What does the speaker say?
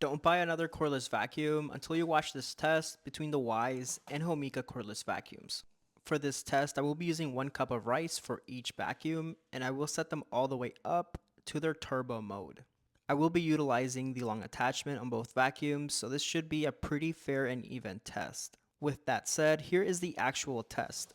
Don't buy another cordless vacuum until you watch this test between the Wyze and Homeika cordless vacuums. For this test, I will be using 1 cup of rice for each vacuum, and I will set them all the way up to their turbo mode. I will be utilizing the long attachment on both vacuums, so this should be a pretty fair and even test. With that said, here is the actual test.